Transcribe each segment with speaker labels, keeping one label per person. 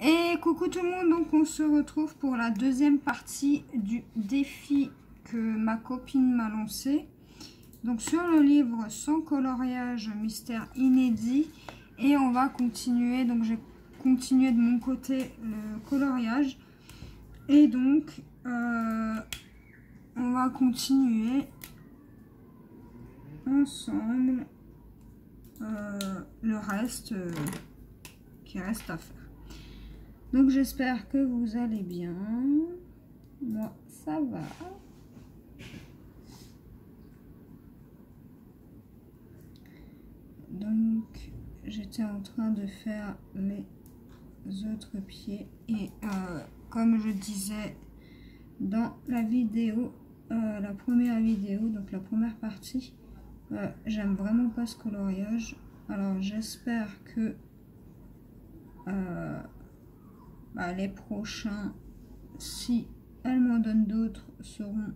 Speaker 1: Et coucou tout le monde, donc on se retrouve pour la deuxième partie du défi que ma copine m'a lancé. Donc sur le livre Sans coloriage, mystère inédit. Et on va continuer, donc j'ai continué de mon côté le coloriage. Et donc on va continuer ensemble le reste qui reste à faire. Donc j'espère que vous allez bien. Moi ça va. Donc j'étais en train de faire les autres pieds et comme je disais dans la vidéo, la première vidéo, donc la première partie, j'aime vraiment pas ce coloriage. Alors j'espère que les prochains, si elle m'en donne d'autres, seront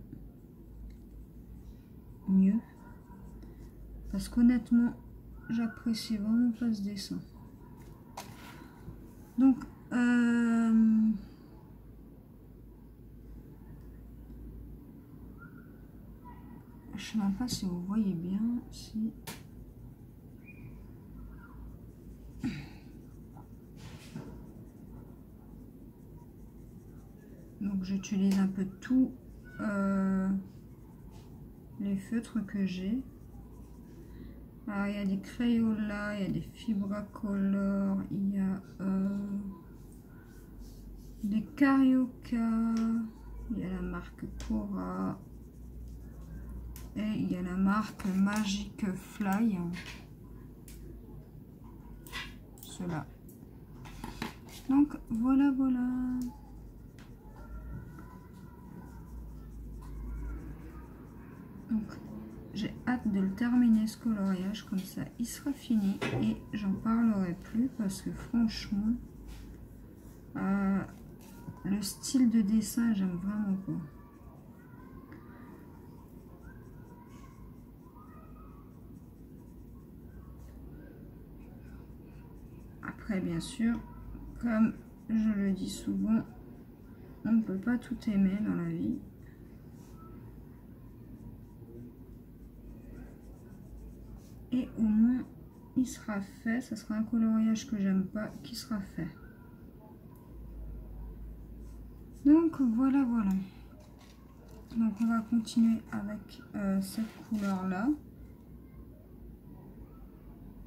Speaker 1: mieux. Parce qu'honnêtement, j'apprécie vraiment pas ce dessin. Donc, je sais même pas si vous voyez bien. Si... Donc j'utilise un peu tous les feutres que j'ai. Alors il y a des Crayola, il y a des Fibracolor, il y a des Carioca, il y a la marque Cora et il y a la marque Magic Fly. Cela. Donc voilà. Donc j'ai hâte de le terminer ce coloriage, comme ça il sera fini et j'en parlerai plus parce que franchement le style de dessin j'aime vraiment pas. Après bien sûr, comme je le dis souvent, on ne peut pas tout aimer dans la vie. Et au moins il sera fait, ça sera un coloriage que j'aime pas qui sera fait. Donc voilà. Donc on va continuer avec cette couleur là,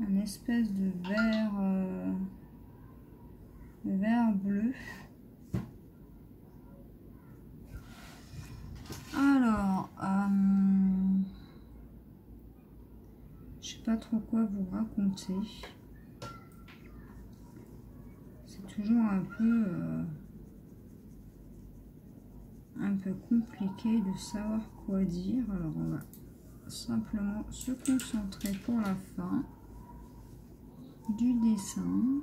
Speaker 1: un espèce de vert bleu. Alors je sais pas trop quoi vous raconter. C'est toujours un peu compliqué de savoir quoi dire. Alors on va simplement se concentrer pour la fin du dessin.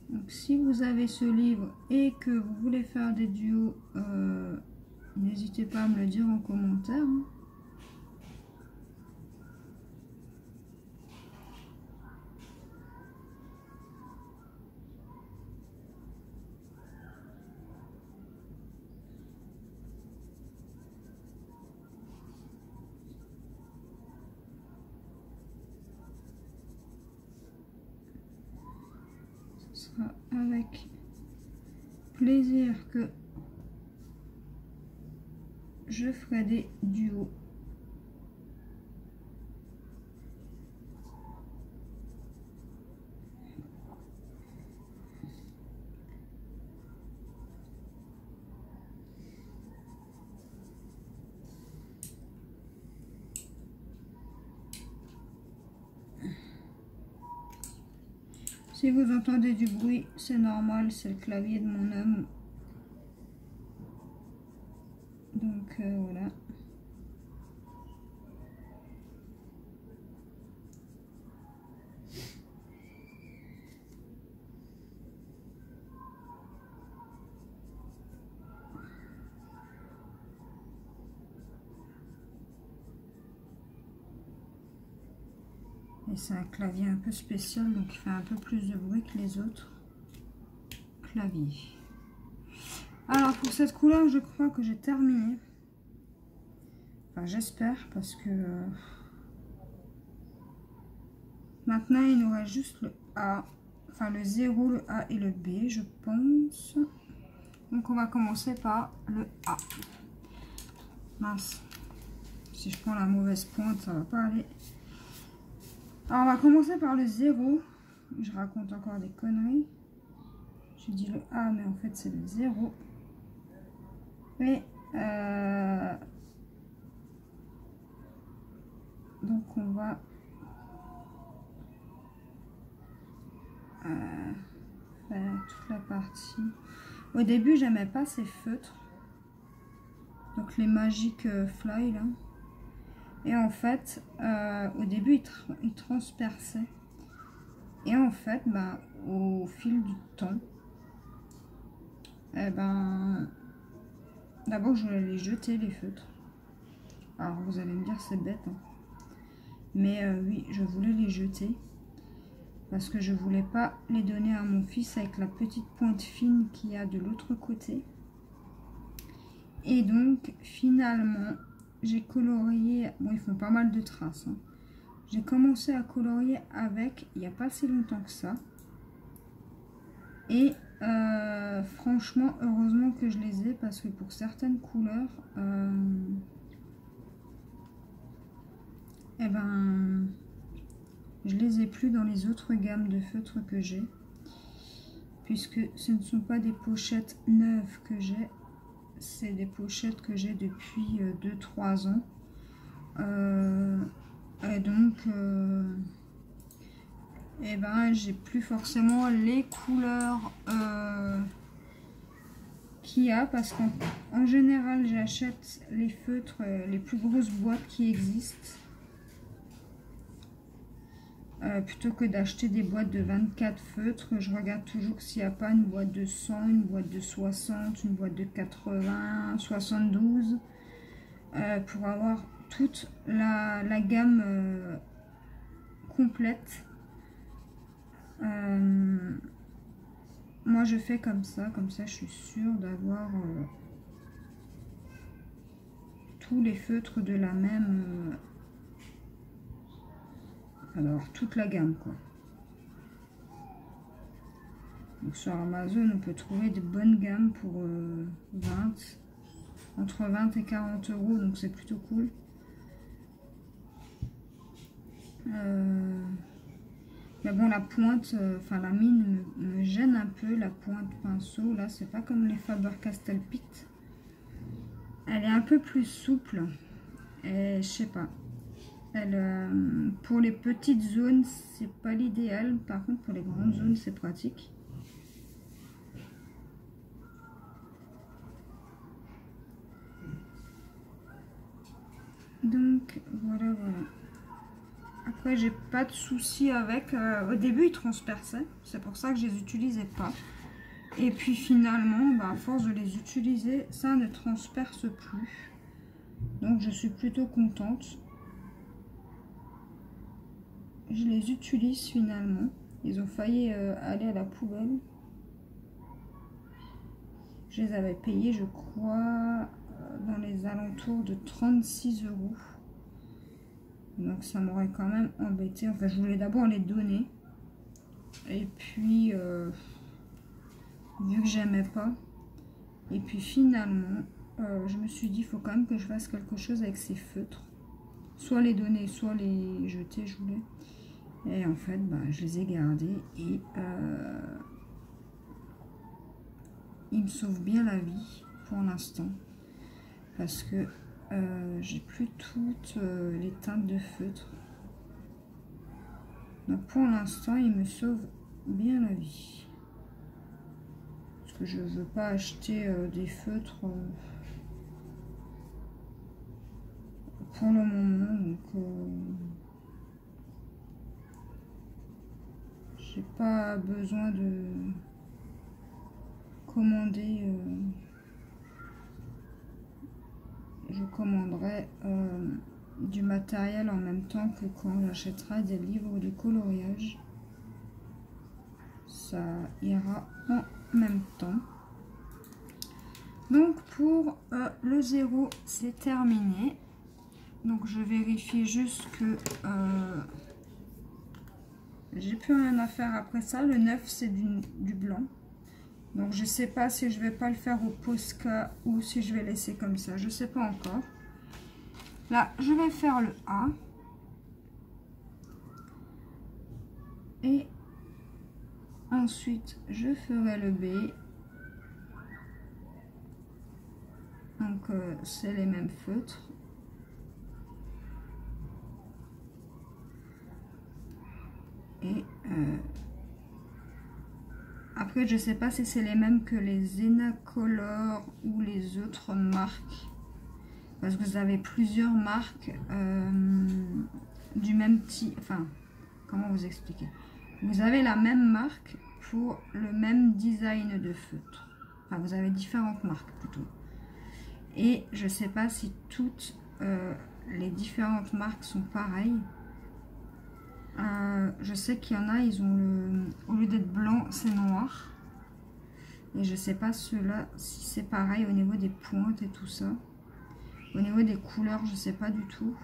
Speaker 1: Donc si vous avez ce livre et que vous voulez faire des duos, n'hésitez pas à me le dire en commentaire. Ce sera avec plaisir que je ferai des duos. Si vous entendez du bruit, c'est normal, c'est le clavier de mon homme. Donc voilà. Et c'est un clavier un peu spécial, donc il fait un peu plus de bruit que les autres claviers. Alors pour cette couleur, je crois que j'ai terminé. Enfin j'espère, parce que maintenant il nous reste juste le A. Enfin le 0, le A et le B, je pense. Donc on va commencer par le A. Mince. Si je prends la mauvaise pointe, ça va pas aller. Alors on va commencer par le 0. Je raconte encore des conneries. Je dis le A, mais en fait c'est le 0. Et donc on va faire toute la partie. Au début j'aimais pas ces feutres. Donc les Magic Fly là. Et en fait, au début il transperçait. Et en fait, bah, au fil du temps, eh ben, d'abord je voulais les jeter les feutres. Alors vous allez me dire c'est bête, hein. Mais oui, je voulais les jeter parce que je voulais pas les donner à mon fils avec la petite pointe fine qu'il y a de l'autre côté. Et donc finalement j'ai colorié, bon ils font pas mal de traces, hein. J'ai commencé à colorier avec il n'y a pas si longtemps que ça. Et franchement, heureusement que je les ai parce que pour certaines couleurs, eh ben, je les ai plus dans les autres gammes de feutres que j'ai. Puisque ce ne sont pas des pochettes neuves que j'ai, c'est des pochettes que j'ai depuis 2-3 ans. Et donc... et ben j'ai plus forcément les couleurs qu'il y a parce qu'en général j'achète les feutres, les plus grosses boîtes qui existent plutôt que d'acheter des boîtes de 24 feutres. Je regarde toujours s'il n'y a pas une boîte de 100, une boîte de 60, une boîte de 80, 72 pour avoir toute la gamme complète. Moi je fais comme ça je suis sûre d'avoir tous les feutres de la même alors toute la gamme quoi. Donc sur Amazon on peut trouver de bonnes gammes pour 20 entre 20 et 40 euros, donc c'est plutôt cool. Mais bon, la pointe, enfin la mine me gêne un peu, la pointe pinceau. Là, c'est pas comme les Faber-Castell Pitt. Elle est un peu plus souple. Et je sais pas. Elle, pour les petites zones, c'est pas l'idéal. Par contre, pour les grandes zones, c'est pratique. Donc, voilà. Après, j'ai pas de souci avec. Au début, ils transperçaient. C'est pour ça que je les utilisais pas. Et puis finalement, bah, à force de les utiliser, ça ne transperce plus. Donc, je suis plutôt contente. Je les utilise finalement. Ils ont failli aller à la poubelle. Je les avais payés, je crois, dans les alentours de 36 euros. Donc ça m'aurait quand même embêté. Enfin, je voulais d'abord les donner. Et puis, vu que j'aimais pas. Et puis finalement, je me suis dit, il faut quand même que je fasse quelque chose avec ces feutres. Soit les donner, soit les jeter, je voulais. Et en fait, bah, je les ai gardés. Et ils me sauvent bien la vie pour l'instant. Parce que j'ai plus toutes les teintes de feutre. Donc pour l'instant, il me sauve bien la vie. Parce que je ne veux pas acheter des feutres pour le moment. Donc j'ai pas besoin de commander. Je commanderai du matériel en même temps que quand j'achèterai des livres de coloriage. Ça ira en même temps. Donc pour le 0, c'est terminé. Donc je vérifie juste que j'ai plus rien à faire après ça. Le 9, c'est du blanc. Donc je sais pas si je vais pas le faire au Posca ou si je vais laisser comme ça. Je sais pas encore. Là, je vais faire le A. Et ensuite, je ferai le B. Donc c'est les mêmes feutres. Et après, je sais pas si c'est les mêmes que les Zenacolor ou les autres marques. Parce que vous avez plusieurs marques du même type. Enfin, comment vous expliquer? Vous avez la même marque pour le même design de feutre. Enfin, vous avez différentes marques plutôt. Et je sais pas si toutes les différentes marques sont pareilles. Je sais qu'il y en a, ils ont au lieu d'être blanc, c'est noir. Et je sais pas ceux-là si c'est pareil au niveau des pointes et tout ça. Au niveau des couleurs, je sais pas du tout.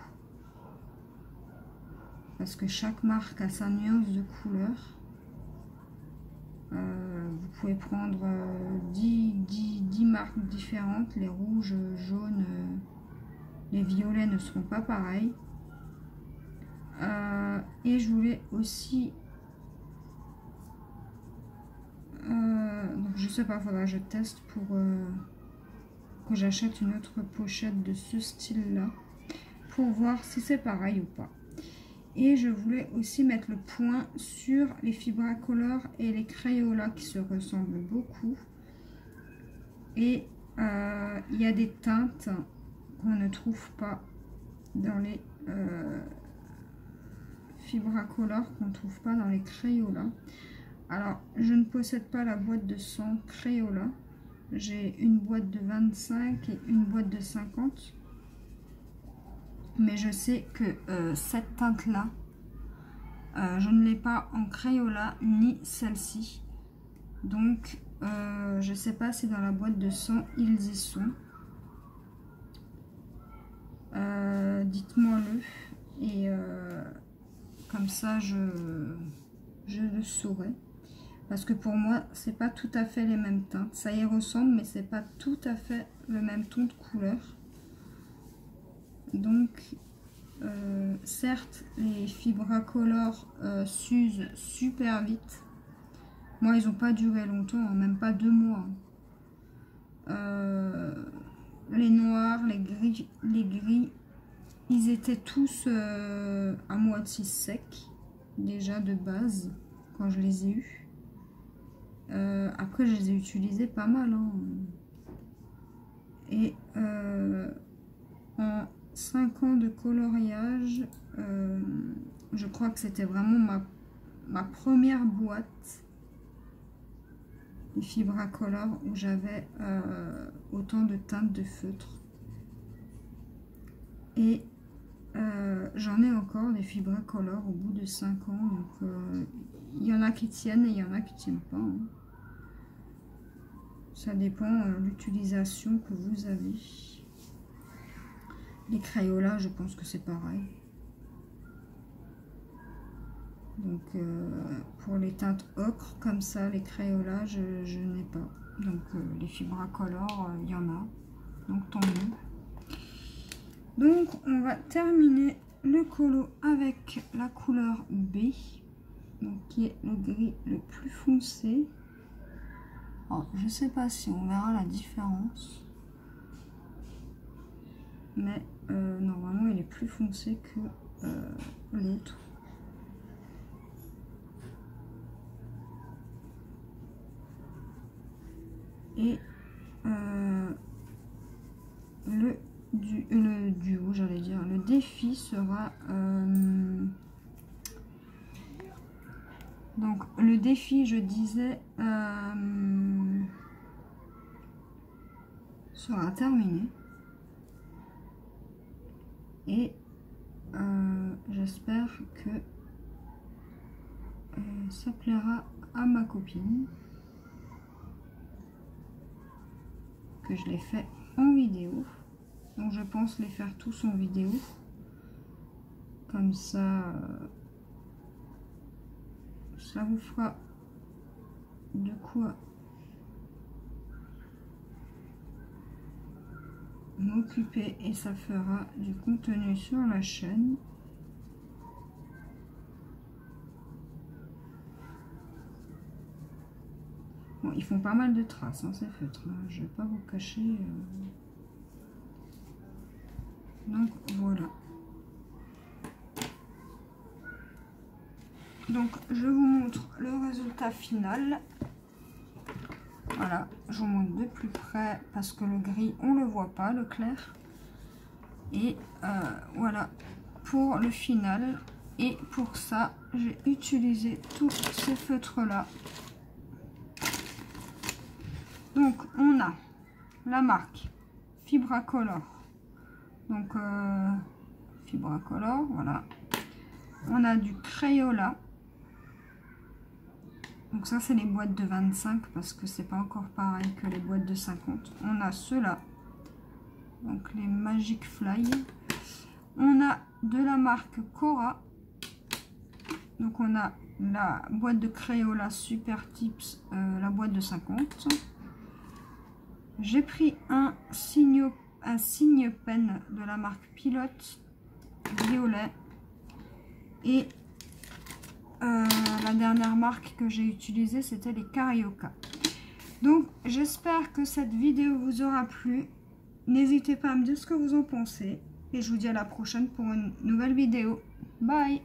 Speaker 1: Parce que chaque marque a sa nuance de couleur. Vous pouvez prendre 10 marques différentes. Les rouges, jaunes, les violets ne seront pas pareils. Et je voulais aussi... donc je sais pas, faudra que je teste pour que j'achète une autre pochette de ce style-là. Pour voir si c'est pareil ou pas. Et je voulais aussi mettre le point sur les Fibracolor et les Crayola qui se ressemblent beaucoup. Et il y a des teintes qu'on ne trouve pas dans les Fibracolor, qu'on ne trouve pas dans les Crayola. Alors, je ne possède pas la boîte de 100 Crayola. J'ai une boîte de 25 et une boîte de 50. Mais je sais que cette teinte-là, je ne l'ai pas en Crayola ni celle-ci. Donc, je ne sais pas si dans la boîte de 100, ils y sont. Dites-moi-le. Et comme ça, je le saurai. Parce que pour moi, c'est pas tout à fait les mêmes teintes. Ça y ressemble, mais c'est pas tout à fait le même ton de couleur. Donc, certes, les Fibracolor s'usent super vite. Moi, ils n'ont pas duré longtemps, hein, même pas 2 mois. Les noirs, les gris, ils étaient tous à moitié secs, déjà de base, quand je les ai eus. Après, je les ai utilisés pas mal. Hein. Et en 5 ans de coloriage, je crois que c'était vraiment ma première boîte de Fibracolor où j'avais autant de teintes de feutre. Et j'en ai encore des Fibracolor au bout de 5 ans. Donc il y en a qui tiennent et il y en a qui ne tiennent pas. Hein. Ça dépend de l'utilisation que vous avez. Les Crayola, je pense que c'est pareil. Donc pour les teintes ocre comme ça, les Crayola, je n'ai pas. Donc les Fibracolor, il y en a. Donc tant mieux. Donc on va terminer le colo avec la couleur B. Donc qui est le gris le plus foncé. Alors, je ne sais pas si on verra la différence. Mais normalement il est plus foncé que l'autre. Et le duo, j'allais dire, le défi sera donc le défi, je disais, sera terminé. Et j'espère que ça plaira à ma copine, que je l'ai fait en vidéo. Donc je pense les faire tous en vidéo, comme ça ça vous fera de quoi m'occuper et ça fera du contenu sur la chaîne. Bon, ils font pas mal de traces, hein, ces feutres, hein. Je vais pas vous cacher. Donc voilà. Donc je vous montre le résultat final. Voilà, je vous montre de plus près parce que le gris on le voit pas, le clair. Et voilà pour le final. Et pour ça j'ai utilisé tous ces feutres là. Donc on a la marque Fibracolor. Donc Fibracolor, voilà. On a du Crayola. Donc ça c'est les boîtes de 25 parce que c'est pas encore pareil que les boîtes de 50. On a ceux-là, donc les Magic Fly. On a de la marque Cora. Donc on a la boîte de Crayola Super Tips, la boîte de 50. J'ai pris un signe pen de la marque Pilote violet. Et la dernière marque que j'ai utilisée, c'était les Carioca. Donc, j'espère que cette vidéo vous aura plu. N'hésitez pas à me dire ce que vous en pensez. Et je vous dis à la prochaine pour une nouvelle vidéo. Bye!